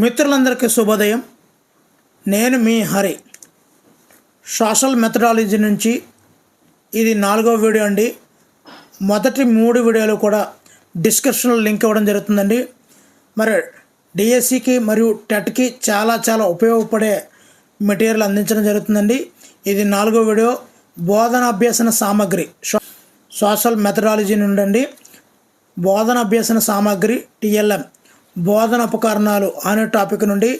మిత్రులందరికీ శుభోదయం. నేను మీ హరి. సోషల్ మెథడాలజీ నుంచి ఇది 4వ వీడియో అండి. మొదటి 3 వీడియోలు కూడా డిస్క్రిప్షన్లో లింక్ ఇవ్వడం జరుగుతుందండి. మరి డిఎస్సికి మరియు టెట్కి చాలా ఉపయోగపడే మెటీరియల్ అందించడం జరుగుతుందండి. ఇది 4వ వీడియో. బోధన అభ్యసన సామగ్రి సోషల్ మెథడాలజీ నుండి బోధన అభ్యసన సామగ్రి TLM బోధన ఉపకరణాలు అనే టాపిక్ నుండి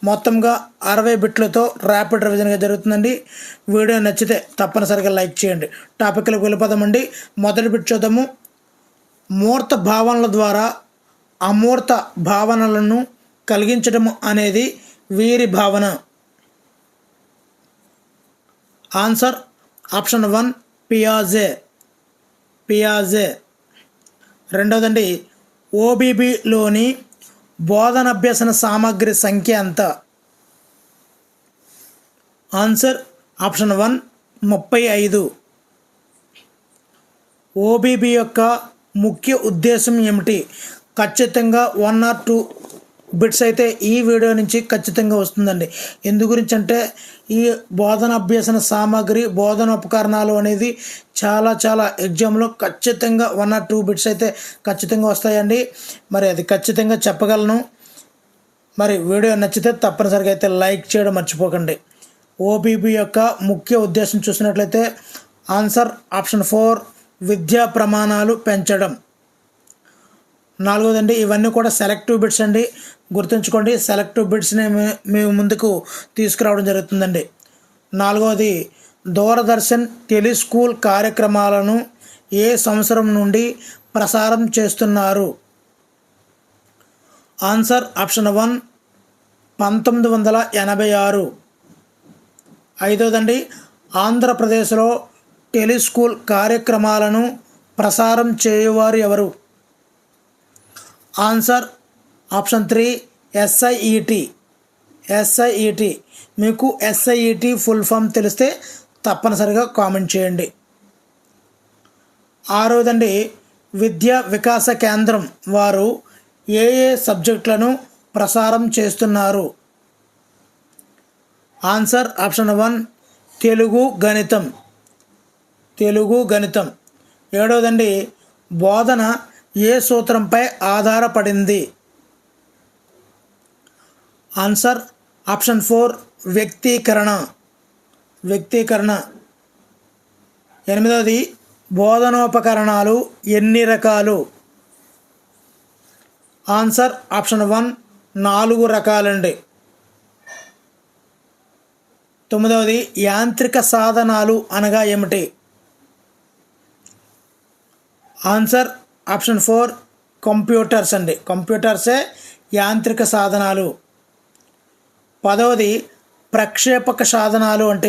మొత్తంగా 60 బిట్లతో ర్యాపిడ్ రివిజన్గా జరుగుతుందండి. వీడియో నచ్చితే తప్పనిసరిగా లైక్ చేయండి. టాపిక్లకు వెళ్ళిపోదామండి. మొదటి బిట్ చూద్దాము. మూర్త భావనల ద్వారా అమూర్త భావనలను కలిగించడం అనేది వీరి భావన. Answer option 1 పియాజే. రెండవదండి, OBBలోని బోధన అభ్యసన సామగ్రి సంఖ్య ఎంత? Answer option 1 35. OBB యొక్క ముఖ్య ఉద్దేశం ఏమిటి? ఖచ్చితంగా 1 or 2 బిట్స్ అయితే ఈ వీడియో నుంచి ఖచ్చితంగా వస్తుందండి. ఎందు గురించి అంటే ఈ బోధన అభ్యసన సామగ్రి బోధన ఉపకరణాలు అనేది చాలా ఎగ్జామ్లో ఖచ్చితంగా 1 or 2 బిట్స్ అయితే ఖచ్చితంగా వస్తాయండి. మరి అది ఖచ్చితంగా చెప్పగలను. మరి వీడియో నచ్చితే తప్పనిసరిగా అయితే లైక్ చేయడం మర్చిపోకండి. OBB యొక్క ముఖ్య ఉద్దేశం చూసినట్లయితే ఆన్సర్ ఆప్షన్ 4 విద్యా ప్రమాణాలు పెంచడం. 4వదండి, ఇవన్నీ కూడా సెలెక్టివ్ బిట్స్ అండి, గుర్తుంచుకోండి. సెలెక్టివ్ బిట్స్ని మేము ముందుకు తీసుకురావడం జరుగుతుందండి. 4వది, దూరదర్శన్ టెలిస్కూల్ కార్యక్రమాలను ఏ సంవత్సరం నుండి ప్రసారం చేస్తున్నారు? Answer option 1 1986. 5వదండి, ఆంధ్రప్రదేశ్లో టెలిస్కూల్ కార్యక్రమాలను ప్రసారం చేయువారు ఎవరు? Answer option 3 SIET. మీకు SIET ఫుల్ ఫామ్ తెలిస్తే తప్పనిసరిగా కామెంట్ చేయండి. 6వదండి, విద్యా వికాస కేంద్రం వారు ఏ సబ్జెక్టులను ప్రసారం చేస్తున్నారు? ఆన్సర్ ఆప్షన్ 1 తెలుగు గణితం. 7వదండి, బోధన ఏ సూత్రంపై ఆధారపడింది? ఆన్సర్ ఆప్షన్ 4 వ్యక్తీకరణ. 8వది, బోధనోపకరణాలు ఎన్ని రకాలు? Answer option 1 4 రకాలండి. 9వది, యాంత్రిక సాధనాలు అనగా ఏమిటి? ఆన్సర్ ఆప్షన్ 4 కంప్యూటర్స్ అండి. కంప్యూటర్సే యాంత్రిక సాధనాలు. 10వది, ప్రక్షేపక సాధనాలు అంటే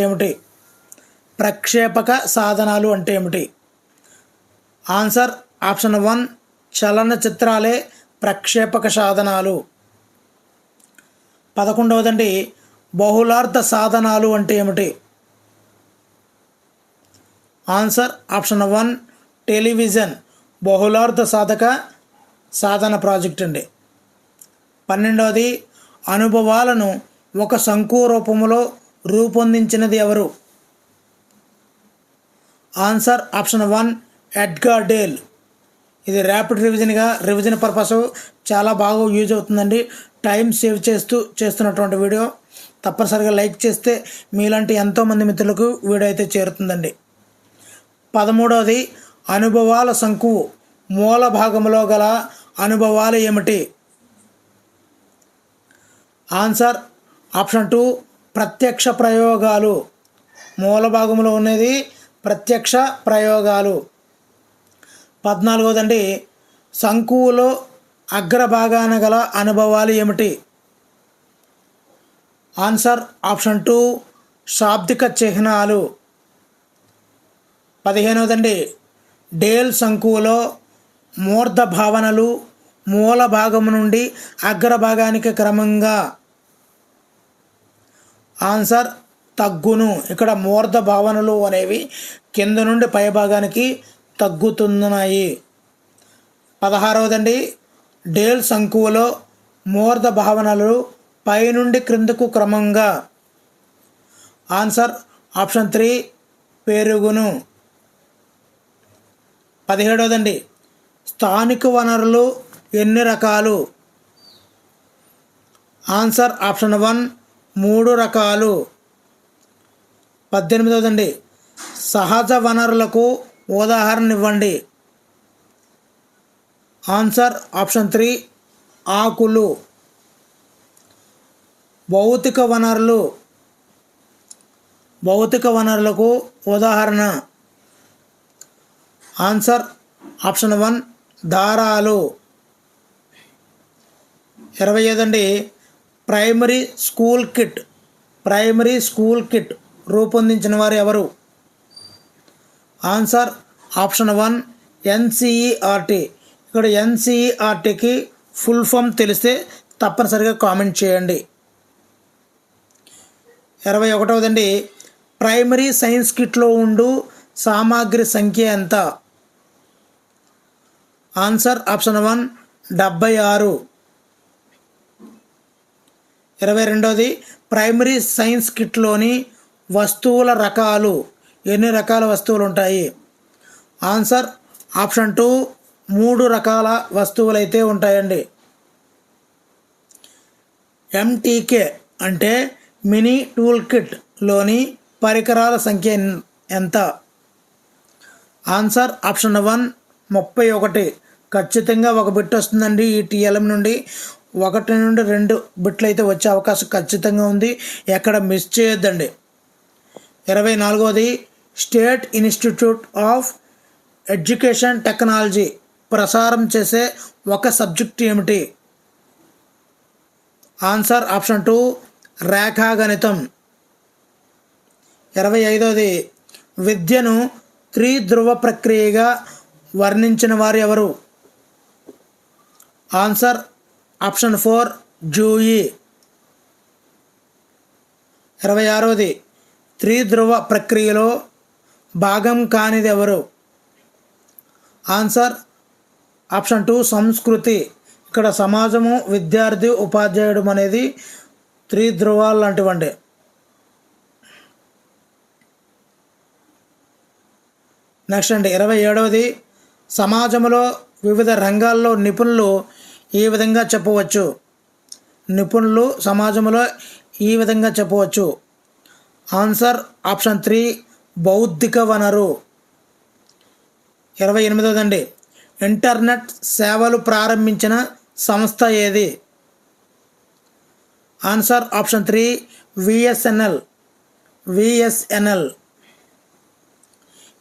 ఏమిటి? ఆన్సర్ ఆప్షన్ 1 చలనచిత్రాలే ప్రక్షేపక సాధనాలు. 11వదండి, బహుళార్థ సాధనాలు అంటే ఏమిటి? ఆన్సర్ ఆప్షన్ 1 టెలివిజన్ బహుళార్థ సాధన ప్రాజెక్ట్ అండి. 12వది, అనుభవాలను ఒక శంకు రూపంలో రూపొందించినది ఎవరు? Answer option 1 Edgar Dale. ఇది ర్యాపిడ్ రివిజన్ పర్పస్ చాలా బాగా యూజ్ అవుతుందండి. టైం సేవ్ చేస్తున్నటువంటి వీడియో. తప్పనిసరిగా లైక్ చేస్తే మీలాంటి ఎంతోమంది మిత్రులకు వీడియో అయితే చేరుతుందండి. 13వది, అనుభవాల శంకువు మూల భాగంలో గల అనుభవాలు ఏమిటి? ఆన్సర్ ఆప్షన్ 2 ప్రత్యక్ష ప్రయోగాలు. మూల భాగంలో ఉన్నది ప్రత్యక్ష ప్రయోగాలు. 14వదండి, శంకువులో అగ్రభాగాన గల అనుభవాలు ఏమిటి? ఆన్సర్ ఆప్షన్ 2 శాబ్దిక చిహ్నాలు. 15వదండి, డేల్ శంకువులో మూర్ధ భావనలు మూల భాగము నుండి అగ్రభాగానికి క్రమంగా. ఆన్సర్ తగ్గును. ఇక్కడ మూర్ధ భావనలు అనేవి కింద నుండి పై భాగానికి తగ్గుతున్నాయి. 16వదండి, డేల్ శంకువులో మూర్ధ భావనలు పైనుండి క్రిందకు క్రమంగా. ఆన్సర్ ఆప్షన్ 3 పెరుగును. 17దండి, స్థానిక వనరులు ఎన్ని రకాలు? ఆన్సర్ ఆప్షన్ 1 3 రకాలు. 18దండి, సహజ వనరులకు ఉదాహరణ ఇవ్వండి. ఆన్సర్ ఆప్షన్ 3 ఆకులు. భౌతిక వనరులకు ఉదాహరణ. ఆన్సర్ ఆప్షన్ 1 దారాలు. 25దండి, ప్రైమరీ స్కూల్ కిట్ రూపొందించిన వారు ఎవరు? Answer option 1 NCERT. ఇక్కడ ఎన్సిఈఆర్టీకి ఫుల్ ఫామ్ తెలిస్తే తప్పనిసరిగా కామెంట్ చేయండి. 21దండి, ప్రైమరీ సైన్స్ కిట్లో ఉండు సామాగ్రి సంఖ్య ఎంత? Answer option 1 76. 22ది, ప్రైమరీ సైన్స్ కిట్లోని వస్తువుల రకాలు. ఎన్ని రకాల వస్తువులు ఉంటాయి? ఆన్సర్ ఆప్షన్ 2 3 రకాల వస్తువులు అయితే ఉంటాయండి. ఎంటీకే అంటే మినీ టూల్ కిట్లోని పరికరాల సంఖ్య ఎంత? Answer option 1 31. ఖచ్చితంగా ఒక బిట్ వస్తుందండి. ఈ టీఎల్ఎం నుండి 1 నుండి 2 బిట్లు అయితే వచ్చే అవకాశం ఖచ్చితంగా ఉంది. ఎక్కడ మిస్ చేయొద్దండి. 24ది, state institute of education technology ప్రసారం చేసే ఒక సబ్జెక్ట్ ఏమిటి? Answer option 2 రేఖాగణితం. 25ది, విద్యను త్రిధ్రువ ప్రక్రియగా వర్ణించిన వారు ఎవరు? Answer option 4 జూయి. 26ది, త్రిధ్రువ ప్రక్రియలో భాగం కానిది ఎవరు? ఆన్సర్ ఆప్షన్ 2 సంస్కృతి. ఇక్కడ సమాజము, విద్యార్థి, ఉపాధ్యాయుడు అనేది త్రిధ్రువాలు లాంటివండి. నెక్స్ట్ అండి 27ది, సమాజంలో వివిధ రంగాల్లో నిపుణులు ఈ విధంగా చెప్పవచ్చు. ఆన్సర్ ఆప్షన్ 3 బౌద్ధిక వనరు. 28దండి, ఇంటర్నెట్ సేవలు ప్రారంభించిన సంస్థ ఏది? Answer option 3 VSNL.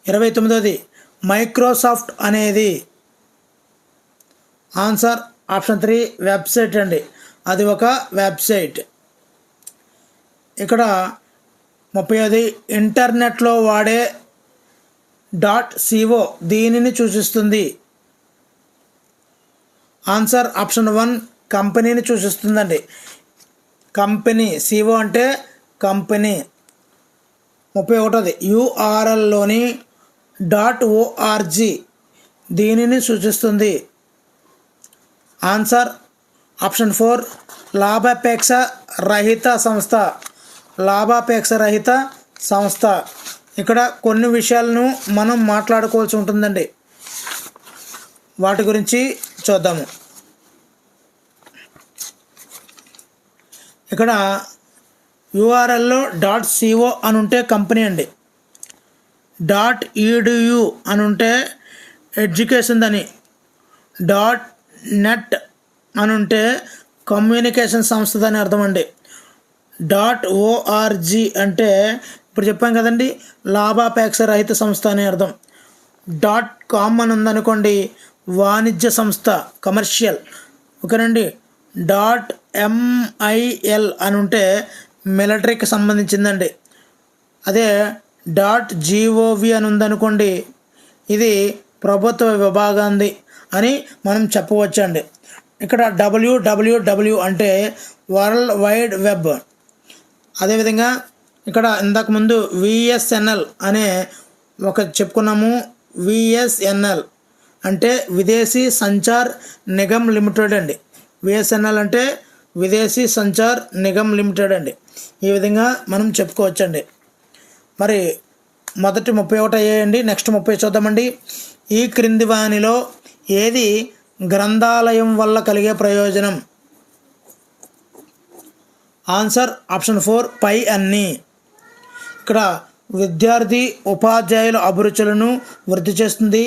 29ది, మైక్రోసాఫ్ట్ అనేది? ఆన్సర్ ఆప్షన్ 3 వెబ్సైట్ అండి. అది ఒక వెబ్సైట్. ఇక్కడ 30ది, ఇంటర్నెట్లో వాడే .co దీనిని సూచిస్తుంది. ఆన్సర్ ఆప్షన్ 1 కంపెనీని సూచిస్తుందండి. కంపెనీ, CO అంటే కంపెనీ. 31ది, URLలోని .org దీనిని సూచిస్తుంది. ఆన్సర్ ఆప్షన్ 4 లాభాపేక్ష రహిత సంస్థ. ఇక్కడ కొన్ని విషయాలను మనం మాట్లాడుకోవాల్సి ఉంటుందండి. వాటి గురించి చూద్దాము. ఇక్కడ URLలో .co అని ఉంటే కంపెనీ అండి. .edu అని ఉంటే ఎడ్యుకేషన్ అని. .net అని ఉంటే కమ్యూనికేషన్ సంస్థదని అర్థం అండి. .org అంటే ఇప్పుడు చెప్పాం కదండి, లాభాపేక్ష రహిత సంస్థ అని అర్థం. .com అని ఉందనుకోండి, వాణిజ్య సంస్థ, కమర్షియల్. ఓకేనండి. .mil అని ఉంటే మిలిటరీకి సంబంధించిందండి. అదే .gov అని ఉందనుకోండి, ఇది ప్రభుత్వ విభాగాంది అని మనం చెప్పవచ్చండి. ఇక్కడ www అంటే వరల్డ్ వైడ్ వెబ్. అదేవిధంగా ఇక్కడ ఇంతకుముందు VSNL అనే ఒక చెప్పుకున్నాము. VSNL అంటే విదేశీ సంచార్ నిగమ్ లిమిటెడ్ అండి. VSNL అంటే విదేశీ సంచార్ నిగమ్ లిమిటెడ్ అండి. ఈ విధంగా మనం చెప్పుకోవచ్చండి. మరి మొదటి 31 అయ్యాయండి. నెక్స్ట్ 30 చూద్దామండి. ఈ క్రింది వానిలో ఏది గ్రంథాలయం వల్ల కలిగే ప్రయోజనం? ఆన్సర్ ఆప్షన్ 4 పై అన్నీ. ఇక్కడ విద్యార్థి ఉపాధ్యాయుల అభిరుచులను వృద్ధి చేస్తుంది,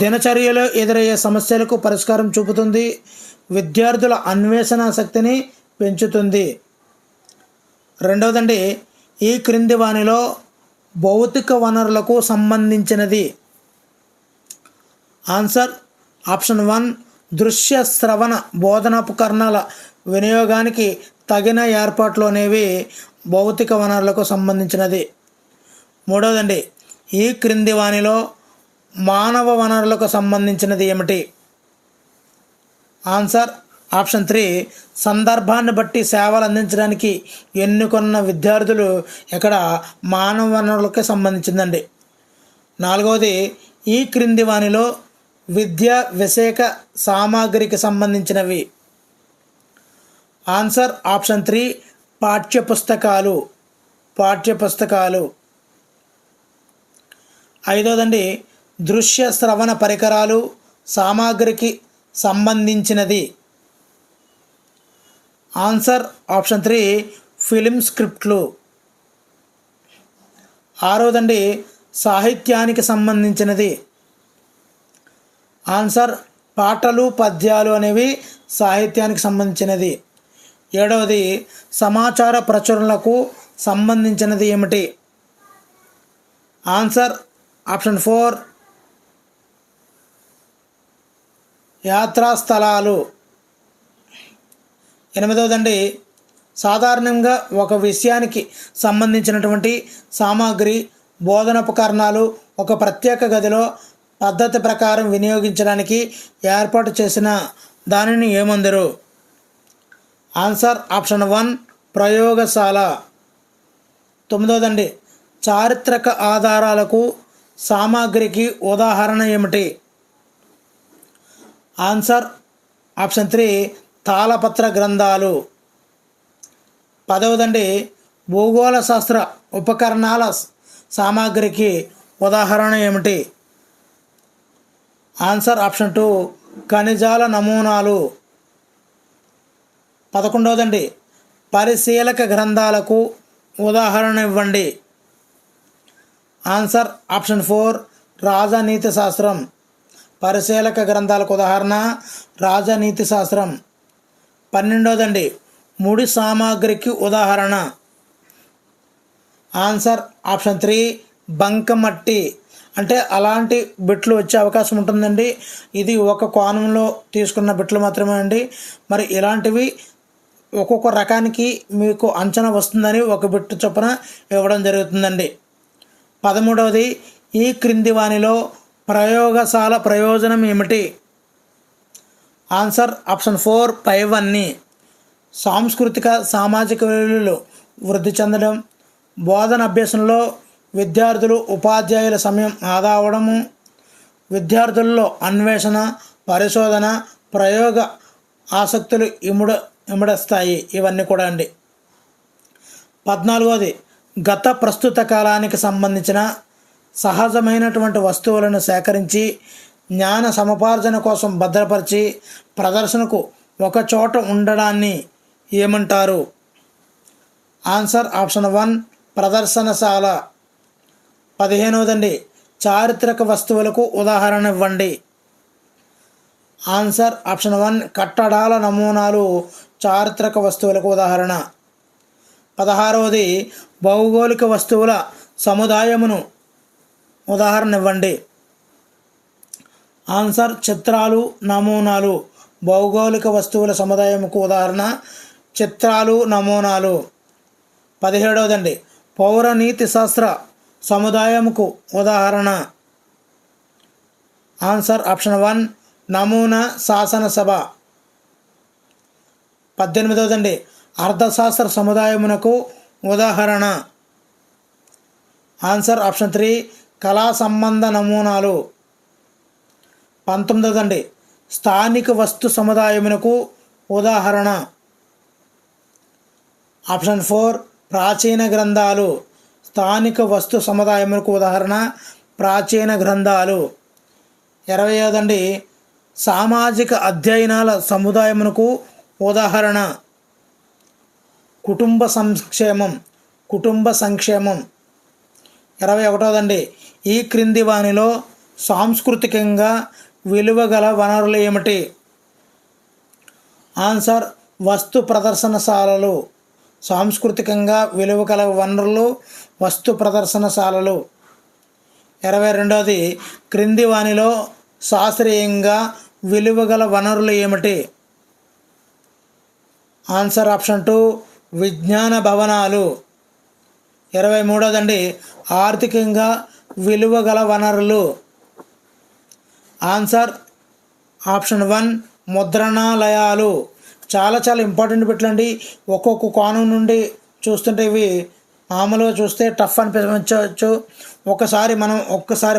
దినచర్యలో ఎదురయ్యే సమస్యలకు పరిష్కారం చూపుతుంది, విద్యార్థుల అన్వేషణ శక్తిని పెంచుతుంది. రెండవదండి, ఈ క్రింది వానిలో భౌతిక వనరులకు సంబంధించినది. ఆన్సర్ ఆప్షన్ 1 దృశ్య శ్రవణ బోధనోపకరణాల వినియోగానికి తగిన ఏర్పాట్లు అనేవి భౌతిక వనరులకు సంబంధించినది. మూడవదండి, ఈ క్రింది వానిలో మానవ వనరులకు సంబంధించినది ఏమిటి? ఆన్సర్ ఆప్షన్ 3 సందర్భాన్ని బట్టి సేవలు అందించడానికి ఎన్నుకున్న విద్యార్థులు ఇక్కడ మానవ వనరులకి సంబంధించిందండి. నాలుగవది, ఈ క్రింది వానిలో విద్యా విషయక సామాగ్రికి సంబంధించినవి. ఆన్సర్ ఆప్షన్ 3 పాఠ్యపుస్తకాలు. ఐదవదండి, దృశ్య శ్రవణ పరికరాలు సామాగ్రికి సంబంధించినది. ఆన్సర్ ఆప్షన్ 3 ఫిలిం స్క్రిప్ట్లు. ఆరవదండి, సాహిత్యానికి సంబంధించినది. ఆన్సర్ పాటలు పద్యాలు అనేవి సాహిత్యానికి సంబంధించినది. ఏడవది, సమాచార ప్రచురణలకు సంబంధించినది ఏమిటి? Answer option 4 యాత్రాస్థలాలు. ఎనిమిదవదండి, సాధారణంగా ఒక విషయానికి సంబంధించినటువంటి సామాగ్రి బోధనోపకరణాలు ఒక ప్రత్యేక గదిలో పద్ధతి ప్రకారం వినియోగించడానికి ఏర్పాటు చేసిన దానిని ఏమందరు? ఆన్సర్ ఆప్షన్ 1 ప్రయోగశాల. తొమ్మిదవదండి, చారిత్రక ఆధారాలకు సామాగ్రికి ఉదాహరణ ఏమిటి? ఆన్సర్ ఆప్షన్ 3 తాళపత్ర గ్రంథాలు. పదవదండి, భూగోళ శాస్త్ర ఉపకరణాల సామాగ్రికి ఉదాహరణ ఏమిటి? ఆన్సర్ ఆప్షన్ 2 ఖనిజాల నమూనాలు. 11వదండి, పరిశీలక గ్రంథాలకు ఉదాహరణ ఇవ్వండి. ఆన్సర్ ఆప్షన్ 4 రాజనీతి శాస్త్రం. పరిశీలక గ్రంథాలకు ఉదాహరణ రాజనీతి శాస్త్రం. 12వదండి, ముడి సామాగ్రికి ఉదాహరణ. ఆన్సర్ ఆప్షన్ 3 బంకమట్టి. అంటే అలాంటి బిట్లు వచ్చే అవకాశం ఉంటుందండి. ఇది ఒక కోణంలో తీసుకున్న బిట్లు మాత్రమే అండి. మరి ఇలాంటివి ఒక్కొక్క రకానికి మీకు అంచనా వస్తుందని ఒక బిట్టు చొప్పున ఇవ్వడం జరుగుతుందండి. 13వది, ఈ క్రింది వానిలో ప్రయోగశాల ప్రయోజనం ఏమిటి? ఆన్సర్ ఆప్షన్ 4 పైవన్నీ. సాంస్కృతిక సామాజిక విలువలు వృద్ధి చెందడం, బోధన అభ్యాసంలో విద్యార్థులు ఉపాధ్యాయుల సమయం ఆదా అవడము, విద్యార్థుల్లో అన్వేషణ పరిశోధన ప్రయోగ ఆసక్తులు ఇముడస్తాయి. ఇవన్నీ కూడా అండి. 14వది, గత ప్రస్తుత కాలానికి సంబంధించిన సహజమైనటువంటి వస్తువులను సేకరించి జ్ఞాన సముపార్జన కోసం భద్రపరిచి ప్రదర్శనకు ఒక చోట ఉండడాన్ని ఏమంటారు? Answer option 1 ప్రదర్శనశాల. 15వదండి, చారిత్రక వస్తువులకు ఉదాహరణ ఇవ్వండి. ఆన్సర్ ఆప్షన్ 1 కట్టడాల నమూనాలు చారిత్రక వస్తువులకు ఉదాహరణ. 16వది, భౌగోళిక వస్తువుల సముదాయమును ఉదాహరణ ఇవ్వండి. ఆన్సర్ చిత్రాలు నమూనాలు. భౌగోళిక వస్తువుల సముదాయముకు ఉదాహరణ చిత్రాలు నమూనాలు. 17వదండి, పౌరనీతి శాస్త్ర సముదాయముకు ఉదాహరణ. ఆన్సర్ ఆప్షన్ 1 నమూనా శాసనసభ. 18వదండి, అర్థశాస్త్ర సముదాయమునకు ఉదాహరణ. ఆన్సర్ ఆప్షన్ 3 కళా సంబంధ నమూనాలు. 19వదండి, స్థానిక వస్తు సముదాయమునకు ఉదాహరణ. ఆప్షన్ 4 ప్రాచీన గ్రంథాలు. స్థానిక వస్తు సముదాయములకు ఉదాహరణ ప్రాచీన గ్రంథాలు. 25 అండి సామాజిక అధ్యయనాల సముదాయమునకు ఉదాహరణ కుటుంబ సంక్షేమం. 21 అండి ఈ క్రింది వానిలో సాంస్కృతికంగా విలువ గల వనరులు ఏమిటి? ఆన్సర్ వస్తు ప్రదర్శనశాలలు. సాంస్కృతికంగా విలువ గల వనరులు వస్తు ప్రదర్శనశాలలు. 22 క్రింది వానిలో శాస్త్రీయంగా విలువ గల వనరులు ఏమిటి? ఆన్సర్ ఆప్షన్ 2 విజ్ఞాన భవనాలు. 23 అండి ఆర్థికంగా విలువ గల వనరులు. Answer option 1 ముద్రణాలయాలు. చాలా ఇంపార్టెంట్ బిట్లండి. ఒక్కొక్క కోణం నుండి చూస్తుంటే ఇవి మామూలుగా చూస్తే టఫ్ అనిపించవచ్చు. ఒక్కసారి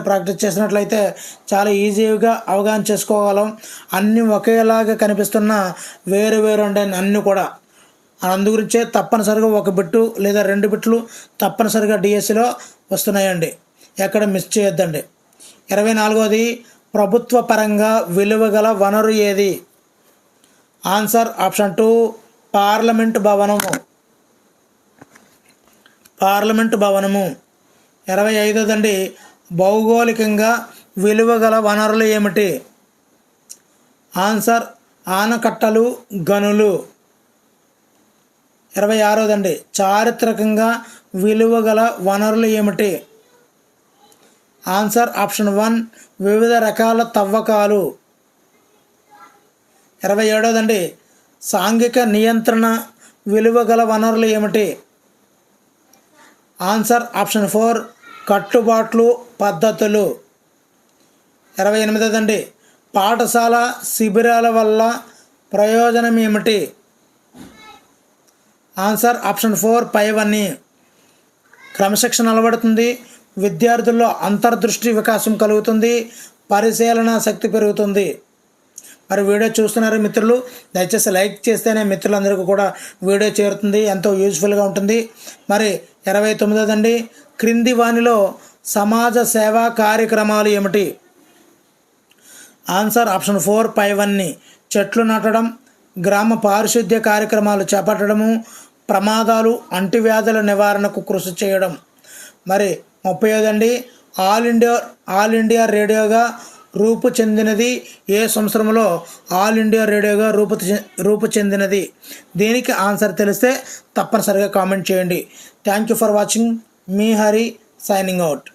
ప్రాక్టీస్ చేసినట్లయితే చాలా ఈజీగా అవగాహన చేసుకోగలం. అన్నీ ఒకేలాగా కనిపిస్తున్న వేరు ఉండే అన్నీ కూడా. అందుగురించే తప్పనిసరిగా ఒక బిట్టు లేదా 2 బిట్లు తప్పనిసరిగా డిఎస్సిలో వస్తున్నాయండి. ఎక్కడ మిస్ చేయొద్దండి. 24 ప్రభుత్వ పరంగా విలువ గల వనరు ఏది? ఆన్సర్ ఆప్షన్ 2 పార్లమెంటు భవనము. 25 అండి భౌగోళికంగా విలువ గల వనరులు ఏమిటి? ఆన్సర్ ఆనకట్టలు గనులు. 26 అండి చారిత్రకంగా విలువ గల వనరులు ఏమిటి? ఆన్సర్ ఆప్షన్ 1 వివిధ రకాల తవ్వకాలు. 27 అండి సాంఘిక నియంత్రణ విలువ గల వనరులు ఏమిటి? ఆన్సర్ ఆప్షన్ 4 కట్టుబాట్లు పద్ధతులు. 28 అండి పాఠశాల శిబిరాల వల్ల ప్రయోజనం ఏమిటి? ఆన్సర్ ఆప్షన్ 4 పైవన్నీ. క్రమశిక్షణ అలవడుతుంది. విద్యార్థుల్లో అంతర్దృష్టి వికాసం కలుగుతుంది. పరిశీలన శక్తి పెరుగుతుంది. మరి వీడియో చూస్తున్నారు మిత్రులు, దయచేసి లైక్ చేస్తేనే మిత్రులందరికీ కూడా వీడియో చేరుతుంది, ఎంతో యూజ్ఫుల్గా ఉంటుంది. మరి 29 అండి క్రింది వానిలో సమాజ సేవా కార్యక్రమాలు ఏమిటి? ఆన్సర్ ఆప్షన్ 4 పైవన్నీ. చెట్లు నాటడం, గ్రామ పారిశుద్ధ్య కార్యక్రమాలు చేపట్టడము, ప్రమాదాలు అంటువ్యాధుల నివారణకు కృషి చేయడం. మరి 35 అండి ఆల్ ఇండియా రేడియోగా రూపు చెందినది ఏ సంవత్సరంలో ఆల్ ఇండియా రేడియోగా రూపు చెందినది? దీనికి ఆన్సర్ తెలిస్తే తప్పనిసరిగా కామెంట్ చేయండి. Thank you for watching. Me Hari signing out.